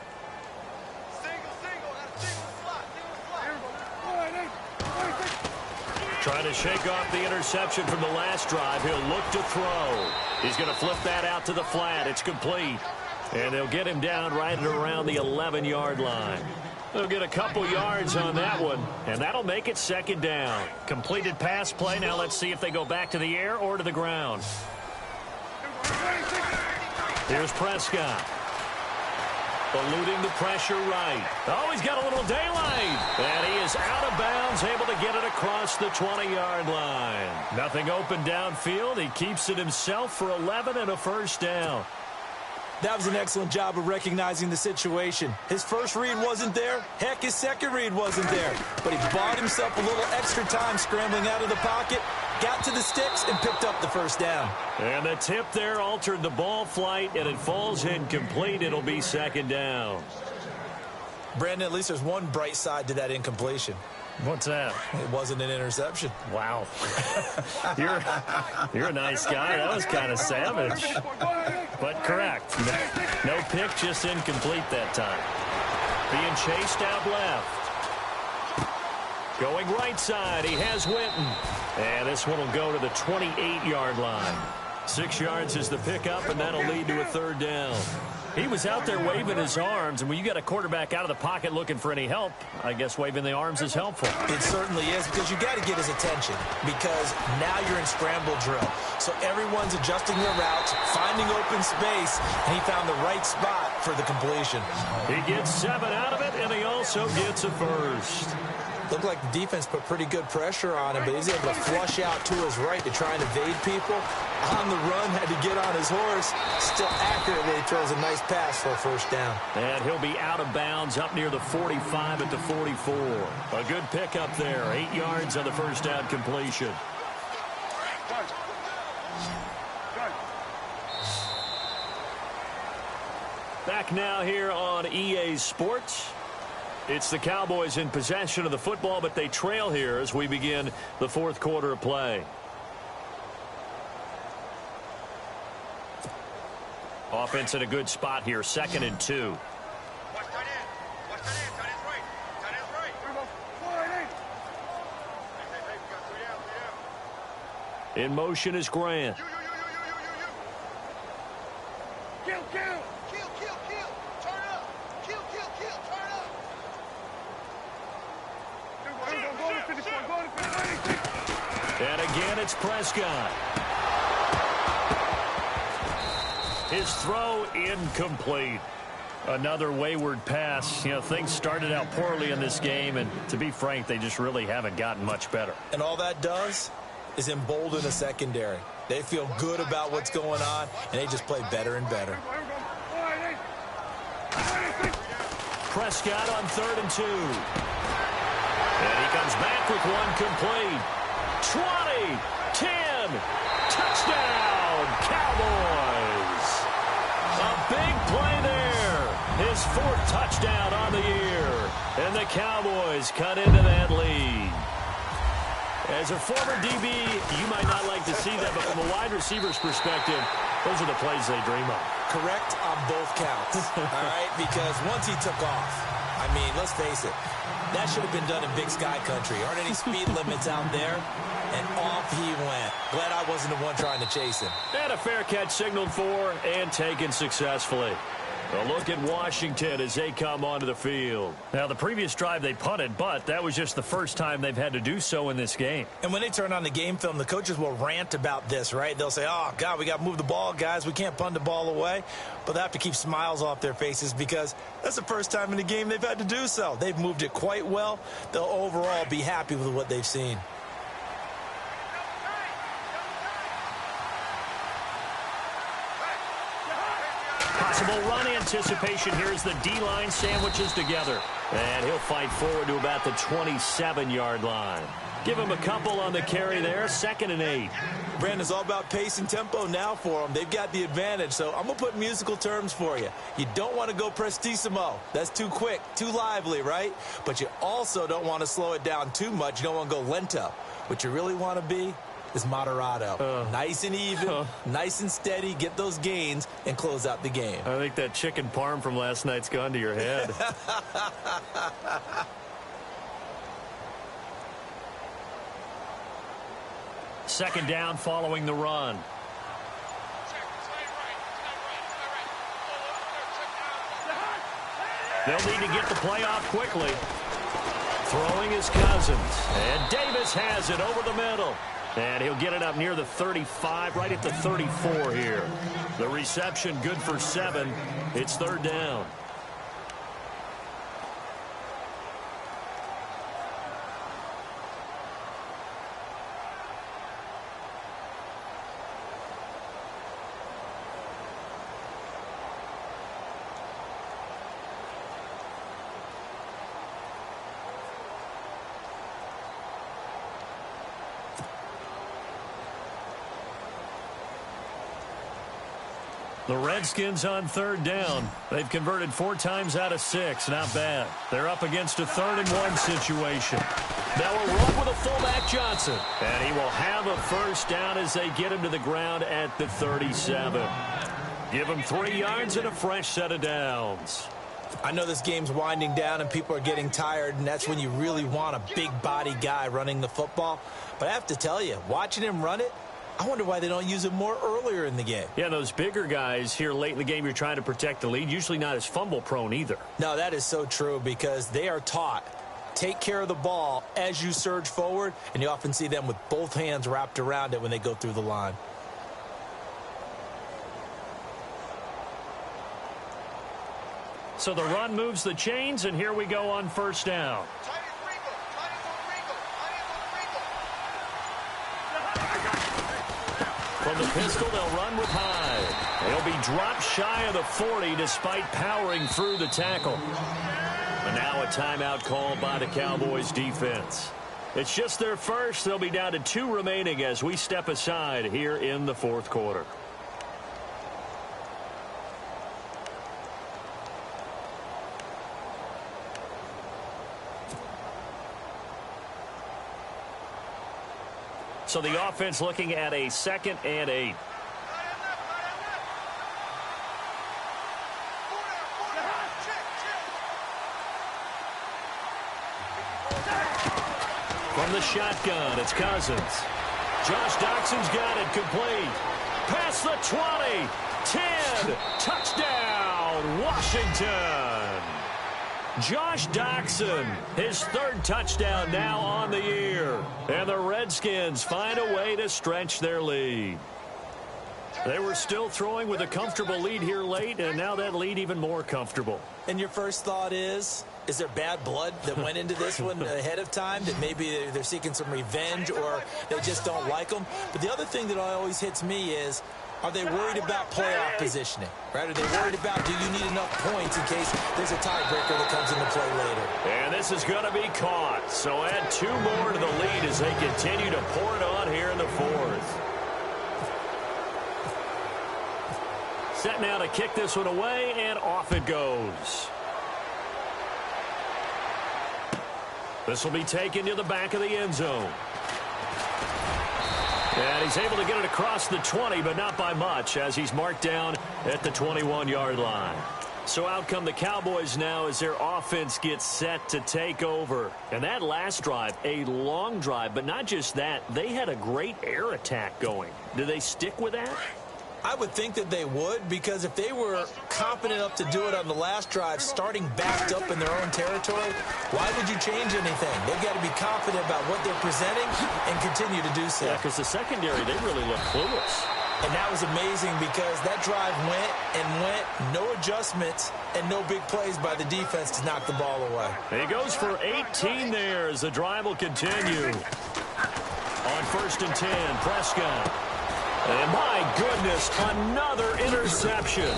Trying to shake off the interception from the last drive. He'll look to throw. He's going to flip that out to the flat. It's complete. And they'll get him down right at around the 11-yard line. They'll get a couple yards on that one, and that'll make it 2nd down. Completed pass play. Now let's see if they go back to the air or to the ground. Here's Prescott. Eluding the pressure right. Oh, he's got a little daylight. And he is out of bounds, able to get it across the 20-yard line. Nothing open downfield. He keeps it himself for 11 and a 1st down. That was an excellent job of recognizing the situation. His first read wasn't there. Heck, his second read wasn't there. But he bought himself a little extra time scrambling out of the pocket, got to the sticks, and picked up the 1st down. And the tip there altered the ball flight, and it falls incomplete. It'll be 2nd down. Brandon, at least there's one bright side to that incompletion. What's that? It wasn't an interception. Wow. You're a nice guy. That was kind of savage. But correct. No pick, just incomplete that time. Being chased out left. Going right side, he has Winton. And this one will go to the 28-yard line. 6 yards is the pickup, and that'll lead to a 3rd down. He was out there waving his arms, and when you got a quarterback out of the pocket looking for any help, I guess waving the arms is helpful. It certainly is, because you got to get his attention, because now you're in scramble drill. So everyone's adjusting their routes, finding open space, and he found the right spot for the completion. He gets 7 out of it, and he also gets a 1st. Looked like the defense put pretty good pressure on him, but he's able to flush out to his right to try and evade people. On the run, had to get on his horse. Still accurately throws a nice pass for a 1st down. And he'll be out of bounds up near the 45 at the 44. A good pickup there. 8 yards on the 1st down completion. Back now here on EA Sports. It's the Cowboys in possession of the football, but they trail here as we begin the 4th quarter of play. Offense in a good spot here, 2nd and 2. Watch tight end. Watch tight end. Tight end's right. Tight end's right. Hey, we got 3 down, 3 down. In motion is Grant. You. Kill. Turn up. Kill. Turn up. And again, it's Prescott. His throw incomplete. Another wayward pass. You know, things started out poorly in this game, and to be frank, they just really haven't gotten much better. And all that does is embolden the secondary. They feel good about what's going on, and they just play better and better. Prescott on 3rd and 2. And he comes back with one complete. 20, 10, touchdown, Cowboys. A big play there. His 4th touchdown on the year. And the Cowboys cut into that lead. As a former DB, you might not like to see that, but from a wide receiver's perspective, those are the plays they dream of. Correct on both counts, all right? Because once he took off, I mean, let's face it, that should have been done in Big Sky Country. Aren't any speed limits out there? And off he went. Glad I wasn't the one trying to chase him. And a fair catch signaled for and taken successfully. A look at Washington as they come onto the field. Now, the previous drive they punted, but that was just the first time they've had to do so in this game. And when they turn on the game film, the coaches will rant about this, right? They'll say, oh, God, we got to move the ball, guys. We can't punt the ball away. But they have to keep smiles off their faces because that's the first time in the game they've had to do so. They've moved it quite well. They'll overall be happy with what they've seen. possible run anticipation here as the D-line sandwiches together. And he'll fight forward to about the 27-yard line. Give him a couple on the carry there, 2nd and 8. Brandon, it's all about pace and tempo now for them. They've got the advantage, so I'm going to put musical terms for you. You don't want to go prestissimo. That's too quick, too lively, right? But you also don't want to slow it down too much. You don't want to go lento. What you really want to be is moderato. Nice and even, nice and steady, get those gains, and close out the game. I think that chicken parm from last night's gone to your head. Second down following the run. They'll need to get the play off quickly. Throwing is Cousins. And Davis has it over the middle. And he'll get it up near the 35, right at the 34 here. The reception good for 7. It's 3rd down. The Redskins on 3rd down. They've converted 4 times out of 6. Not bad. They're up against a 3rd and 1 situation. Now a run with a fullback Johnson. And he will have a 1st down as they get him to the ground at the 37. Give him 3 yards and a fresh set of downs. I know this game's winding down and people are getting tired, and that's when you really want a big body guy running the football. But I have to tell you, watching him run it, I wonder why they don't use him more earlier in the game. Yeah, those bigger guys here late in the game, you're trying to protect the lead, usually not as fumble prone either. No, that is so true because they are taught, take care of the ball as you surge forward, and you often see them with both hands wrapped around it when they go through the line. So the run moves the chains, and here we go on 1st down. From the pistol, they'll run with Hyde. They'll be dropped shy of the 40 despite powering through the tackle. And now a timeout called by the Cowboys defense. It's just their first. They'll be down to 2 remaining as we step aside here in the 4th quarter. So the offense looking at a 2nd and 8. From the shotgun, it's Cousins. Josh Doxson's got it complete. Past the 20. 10. Touchdown, Washington. Josh Doxson, his 3rd touchdown now on the year. And the Redskins find a way to stretch their lead. They were still throwing with a comfortable lead here late, and now that lead even more comfortable. And your first thought is there bad blood that went into this one ahead of time, that maybe they're seeking some revenge or they just don't like them? But the other thing that always hits me is, are they worried about playoff positioning? Right? Are they worried about, do you need enough points in case there's a tiebreaker that comes into play later? And this is going to be caught. So add 2 more to the lead as they continue to pour it on here in the 4th. Set now to kick this one away, and off it goes. This will be taken to the back of the end zone. And he's able to get it across the 20, but not by much, as he's marked down at the 21-yard line. So out come the Cowboys now as their offense gets set to take over. And that last drive, a long drive, but not just that, they had a great air attack going. Do they stick with that? I would think that they would, because if they were confident enough to do it on the last drive, starting backed up in their own territory, why would you change anything? They've got to be confident about what they're presenting and continue to do so. Yeah, because the secondary, they really look clueless. And that was amazing because that drive went and went, no adjustments and no big plays by the defense to knock the ball away. He goes for 18 there as the drive will continue. On 1st and 10, Prescott. And my goodness, another interception.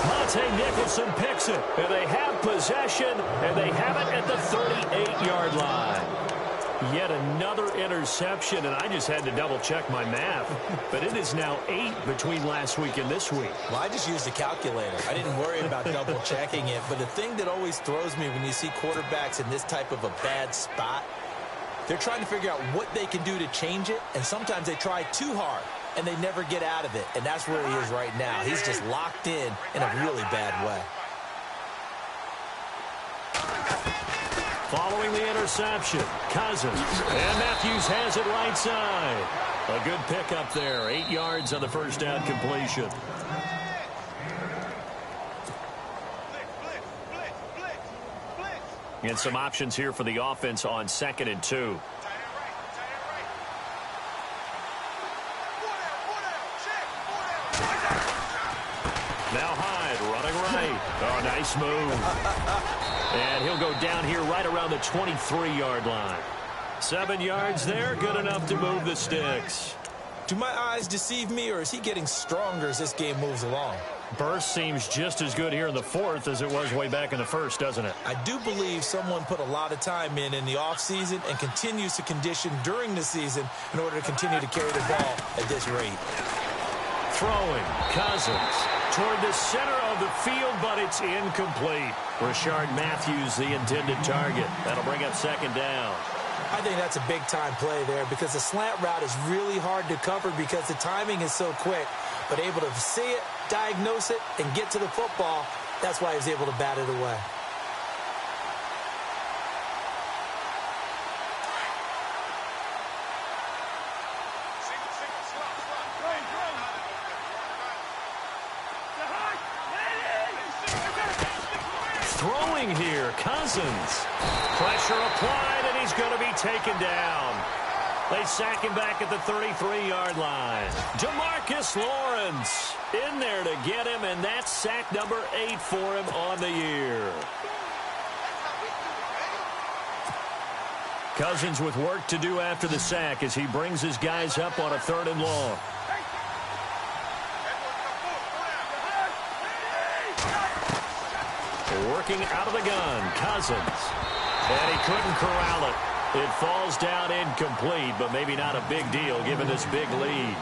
Monte Nicholson picks it, and they have possession, and they have it at the 38-yard line. Yet another interception, and I just had to double-check my math. But it is now 8 between last week and this week. Well, I just used a calculator. I didn't worry about double-checking it. But the thing that always throws me when you see quarterbacks in this type of a bad spot, they're trying to figure out what they can do to change it, and sometimes they try too hard, and they never get out of it. And that's where he is right now. He's just locked in a really bad way. Following the interception, Cousins. And Matthews has it right side. A good pickup there. 8 yards on the first down completion. And some options here for the offense on 2nd and 2. Now Hyde running right. Oh, nice move. And he'll go down here right around the 23-yard line. 7 yards there, good enough to move the sticks. Do my eyes deceive me, or is he getting stronger as this game moves along? Burst seems just as good here in the 4th as it was way back in the 1st, doesn't it? I do believe someone put a lot of time in the offseason and continues to condition during the season in order to continue to carry the ball at this rate. Throwing, Cousins toward the center of the field, but it's incomplete. Rashard Matthews, the intended target. That'll bring up 2nd down. I think that's a big-time play there because the slant route is really hard to cover because the timing is so quick. But able to see it, diagnose it, and get to the football, that's why he was able to bat it away. Throwing here, Cousins. Pressure applied, and he's going to be taken down. They sack him back at the 33-yard line. DeMarcus Lawrence in there to get him, and that's sack number 8 for him on the year. Cousins with work to do after the sack as he brings his guys up on a 3rd and long. Working out of the gun, Cousins. And he couldn't corral it. It falls down incomplete, but maybe not a big deal given this big lead.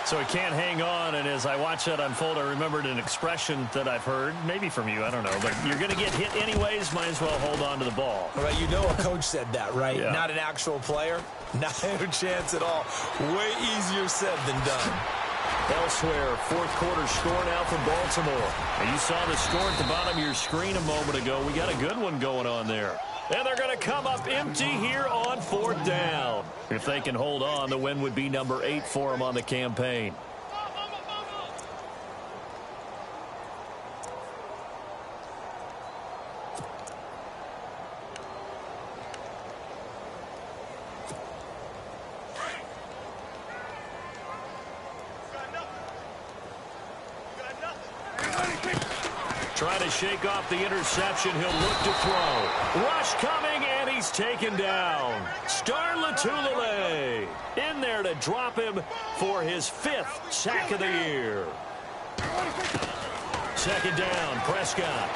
So he can't hang on, and as I watch that unfold, I remembered an expression that I've heard, maybe from you, I don't know, but you're going to get hit anyways, might as well hold on to the ball. All right, you know a coach said that, right? Yeah. Not an actual player. Not a chance at all. Way easier said than done. Elsewhere, 4th quarter score now for Baltimore. And you saw the score at the bottom of your screen a moment ago. We got a good one going on there. And they're going to come up empty here on 4th down. If they can hold on, the win would be number 8 for them on the campaign. Trying to shake off the interception. He'll look to throw. Rush coming, and he's taken down. Star Latulippe in there to drop him for his 5th sack of the year. 2nd down, Prescott.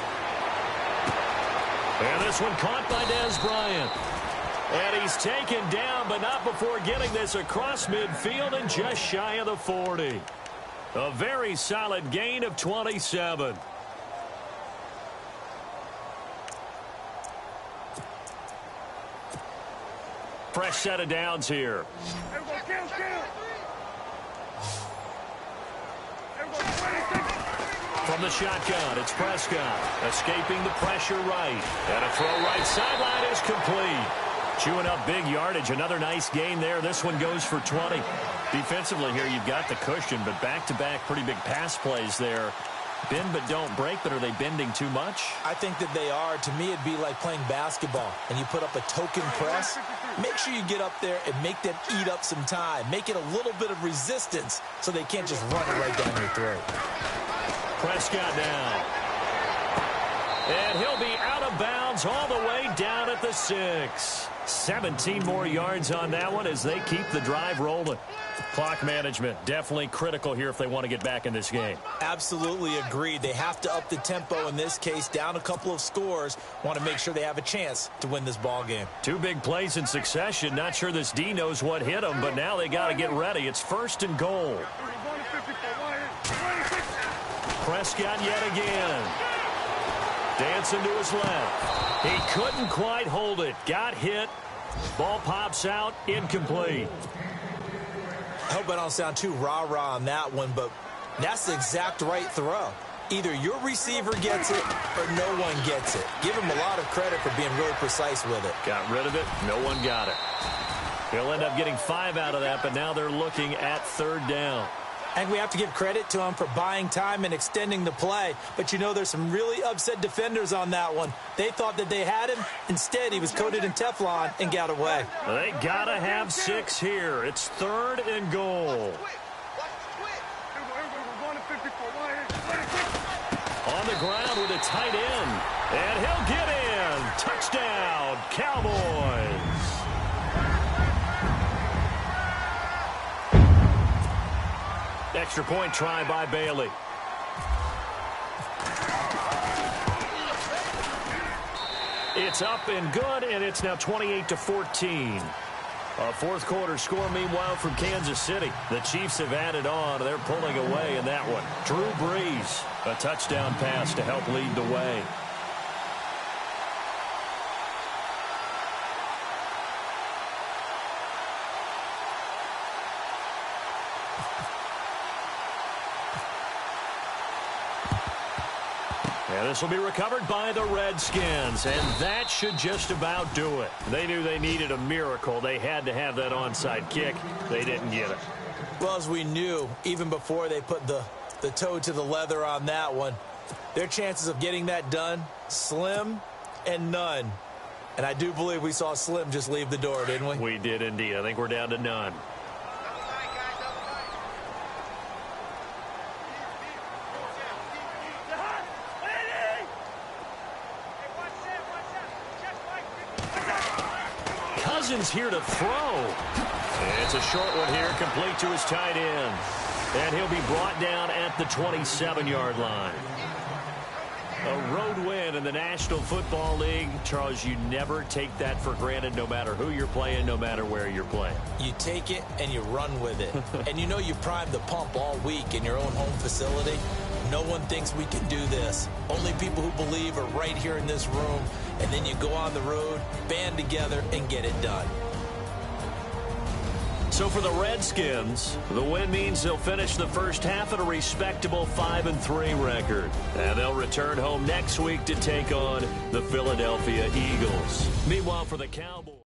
And this one caught by Dez Bryant. And he's taken down, but not before getting this across midfield and just shy of the 40. A very solid gain of 27. Fresh set of downs here. From the shotgun, it's Prescott. Escaping the pressure right. And a throw right sideline is complete. Chewing up big yardage. Another nice gain there. This one goes for 20. Defensively here, you've got the cushion, but back-to-back pretty big pass plays there. Bend but don't break, but are they bending too much? I think that they are. To me, it'd be like playing basketball, and you put up a token press. Make sure you get up there and make them eat up some time. Make it a little bit of resistance so they can't just run it right down your throat. Prescott now. And he'll be out of bounds all the way down at the 6. 17 more yards on that one as they keep the drive rolling. Clock management definitely critical here if they want to get back in this game. Absolutely agreed. They have to up the tempo in this case, down a couple of scores. Want to make sure they have a chance to win this ball game. 2 big plays in succession. Not sure this D knows what hit them, but now they got to get ready. It's 1st and goal. Prescott yet again. Dancing to his left. He couldn't quite hold it. Got hit. Ball pops out. Incomplete. I hope I don't sound too rah-rah on that one, but that's the exact right throw. Either your receiver gets it or no one gets it. Give him a lot of credit for being really precise with it. Got rid of it. No one got it. He'll end up getting 5 out of that, but now they're looking at 3rd down. And we have to give credit to him for buying time and extending the play. But, you know, there's some really upset defenders on that one. They thought that they had him. Instead, he was coated in Teflon and got away. They got to have 6 here. It's 3rd and goal. On the ground with a tight end. And he'll get in. Touchdown, Cowboys. Extra point try by Bailey. It's up and good, and it's now 28-14. A 4th quarter score, meanwhile, from Kansas City. The Chiefs have added on. They're pulling away in that one. Drew Brees, a touchdown pass to help lead the way. And this will be recovered by the Redskins, and that should just about do it. They knew they needed a miracle. They had to have that onside kick. They didn't get it. Well, as we knew, even before they put the toe to the leather on that one, their chances of getting that done, slim and none. And I do believe we saw Slim just leave the door, didn't we? We did indeed. I think we're down to none. Cousins here to throw. It's a short one here, complete to his tight end. And he'll be brought down at the 27-yard line. A road win in the National Football League. Charles, you never take that for granted, no matter who you're playing, no matter where you're playing. You take it and you run with it. And you know you primed the pump all week in your own home facility. No one thinks we can do this. Only people who believe are right here in this room. And then you go on the road, band together, and get it done. So for the Redskins, the win means they'll finish the first half at a respectable 5-3 record. And they'll return home next week to take on the Philadelphia Eagles. Meanwhile, for the Cowboys.